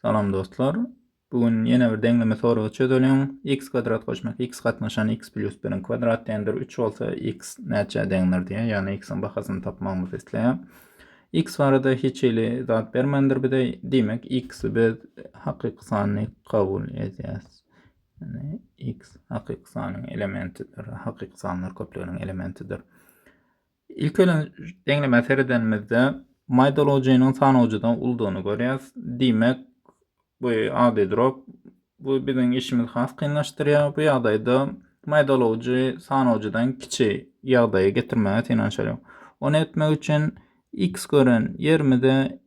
Salam dostlar. Bugün yine bir dengleme sorusu çözelim. X kvadrat koşmak x katnaşan x plus 1'in kvadrat dendir 3 olsa x neçe denir diye. Yani x'in bakasını tapmamızı isteyen. X var da hiç ile zat vermendir bir de demek x'i biz hakiki sanını kabul edeceğiz. Yani x hakiki sanının elementidir. Hakiki sanlar köplerinin elementidir. İlk ölen dengleme seridenimizde maydal hocayının san hocadan olduğunu görüyoruz. Demek bu adi drop bu bizim işimiz has kıyınlaştırıyor. Bu yağdayda maydal hoca san hocadan kiçi yağdaya getirmeye tinançalıyor. Onu etmek için x gören yermede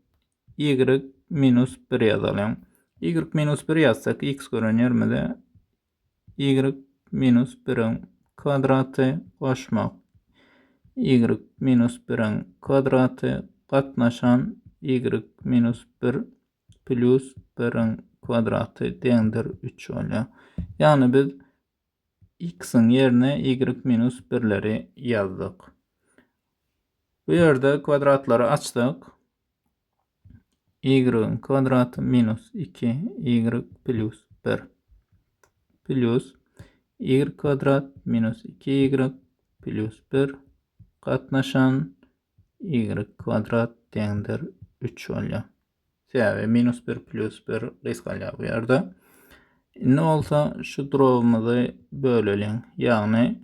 y minus 1 yazalım. Y minus 1 yazsak x gören yermede y minus 1'in kvadratı koşmak. Y minus 1'in kvadratı katnaşan y minus 1 plus 1'in kvadratı dendir 3 oluyor. Yani biz x'in yerine y minus 1'leri yazdık. Bu yerde kvadratları açtık. Y'in kvadratı minus 2 y plus 1 plus y kvadrat minus 2 y plus 1 katnaşan y kvadrat dendir 3 oluyor. Yani minus 1 plus 1 risk alıyor bu yerde. Ne olsa şu durumumuzu bölelim. Yani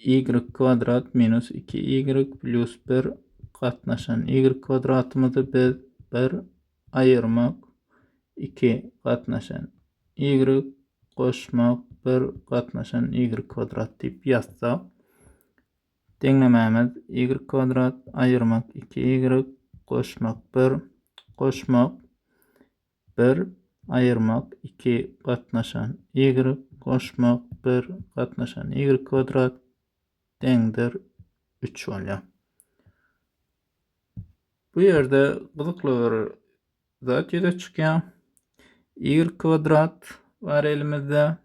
y kvadrat minus 2 y plus 1 katnaşan y kvadratımızı bir ayırmak 2 katnaşan y koşmak 1 katnaşan y kvadrat deyip yazsak. Denlememiz y kvadrat ayırmak 2 y koşmak 1 koşmak 1 ayırmak 2 katnaşan y koşmak 1 katnaşan y kvadrat dendir 3 oluyor. Bu yerde kızıklı bir zat yüze çıkıyor. Y kvadrat var elimizde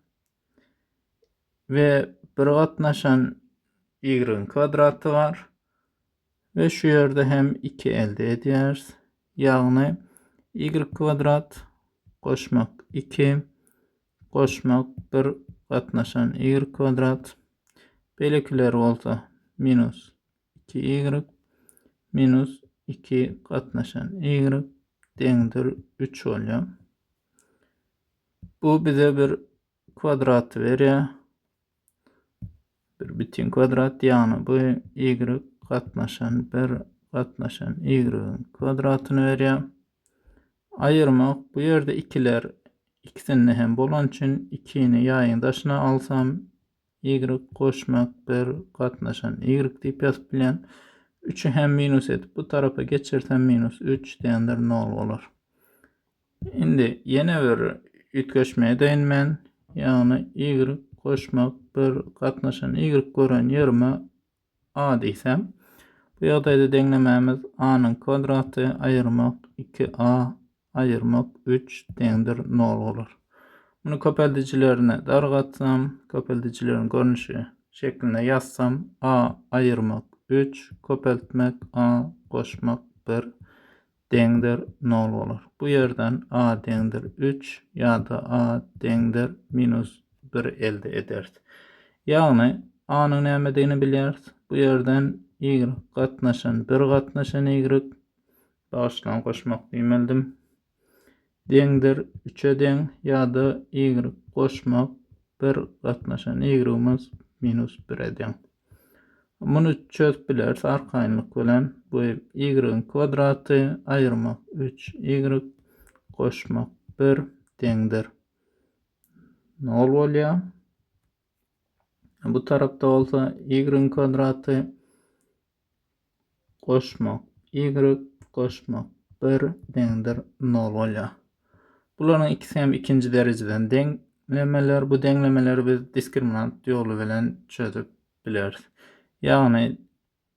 ve 1 katnaşan y'nin kvadratı var. Ve şu yerde hem 2 elde ediyoruz. Yani y kvadrat koşmak 2 koşmak 1 katnaşan y kvadrat belirtiler olsa minus 2y minus 2 katnaşan y dendir 3 oluyor. Bu bize bir kvadrat veriyor. Bir bütün kvadrat yani bu y katnaşan 1 katnaşan y'nin kvadratını veriyor. Ayırmak bu yerde ikiler ikisini hem bolan için 2'ni yayın daşına alsam y koşmak 1 katnaşan y deyip yazıp bilen 3'ü hem minus edip bu tarafa geçirsem minus 3 dendir 0 olur. Şimdi yeni bir ütköşmeye değinmen yani y koşmak 1 katnaşan y gören yerime a deysem bu yadayda denlememiz a'nın kvadratı ayırmak 2a ayırmak 3 dendir 0 olur. Bunu köpeldicilerine dargatsam, köpeldicilerin görünüşü şeklinde yazsam a ayırmak 3, köpeltmek a koşmak 1 dendir 0 olur. Bu yerden a dendir 3 ya da a dendir minus 1 elde ederiz. Yani a'nın nemediğini biliriz. Bu yerden y katnaşan 1 katnaşan y bağışlan koşmak bilmeldim. Dendir 3'e den ya da y koşmak 1 katnaşan y'imiz minus 1'e den. Bunu çözüp biliriz. Arkaynlık bilen bu y'nin kvadratı ayırmak 3 y koşmak 1 dendir 0 oluyor. Bu tarafta olsa y'nin kvadratı koşmak y koşmak 1 dendir 0 oluyor. Bunların ikisi hem ikinci dereceden denklemeler. Bu denklemeleri biz diskriminant yolu bilen çözüp biliriz. Yani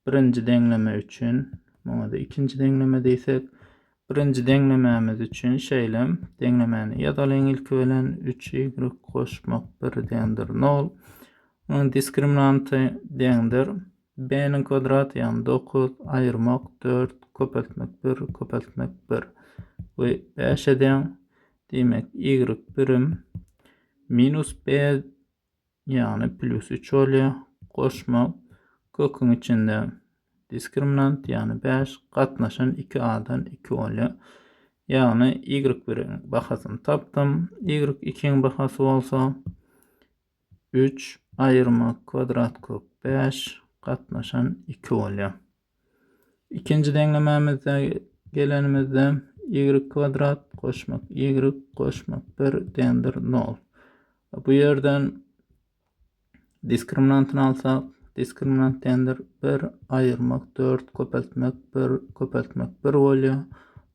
birinci denkleme için, buna da ikinci denkleme deysek, birinci denklememiz için şeylem denklemeni yazalım ilk bilen 3y koşmak 1 dendir 0. Bunun diskriminantı dendir b'nin kvadratı yani 9 ayırmak 4 köpeltmek 1 köpeltmek 1 ve 5'e den Demek y birim minus b yani plus 3 oluyor. Koşmak kökün içinde diskriminant yani 5 katnaşan 2a'dan 2 oluyor. Yani y birin bahasını taptım. Y 2'nin bahası olsa 3 ayırmak kvadrat kök 5 katnaşan 2 oluyor. İkinci denklememizde gelenimizde y kvadrat koşmak y koşmak 1 dendir 0. Bu yerden diskriminantını alsak diskriminant dendir 1 ayırmak 4 köpeltmek 1 köpeltmek 1 oluyor.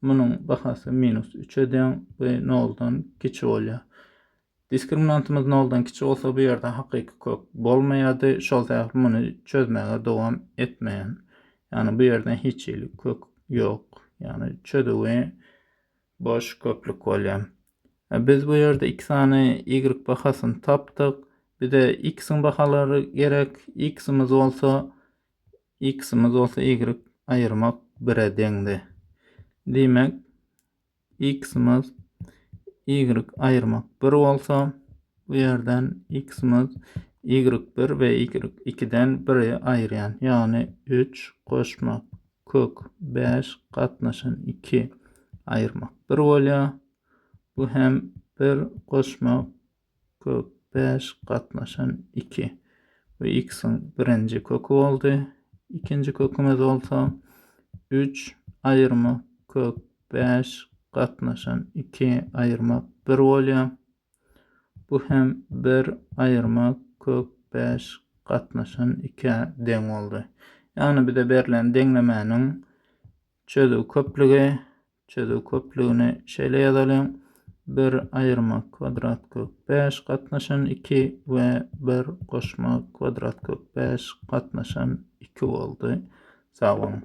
Bunun bahası minus 3 eden ve noldan kiçi oluyor. Diskriminantımız noldan kiçi olsa bu yerde hakiki kök bolmayadı. Şol sebäpli bunu çözmeye devam etmeyen. Yani bu yerden hiç kök yok. Yani çözüwe boş köklük oluyor. Biz bu yerde 2 tane y bahasını taptık. Bir de x'in bahaları gerek. X'imiz olsa y ayırmak 1'e dendi. Demek x'imiz y ayırmak 1 olsa bu yerden x'imiz y1 ve y2'den 1'e ayıran yani 3 koşmak kök 5 katnaşan 2 ayırmak 1 oluyor. Bu hem 1 koşmak kök 5 katnaşan 2 ve x'in birinci kökü oldu. İkinci kökümüz olsa 3 ayırmak kök 5 katnaşan 2 ayırmak 1 oluyor. Bu hem 1 ayırmak kök 5 katnaşan 2 denk oldu. Yani bir de verilen denklemenin çözü köplüğünü şöyle yazalım. 1 ayırmak kvadrat kök 5 katnaşan 2 ve 1 koşmak kvadrat kök 5 katnaşan 2 oldu. Sağ olun.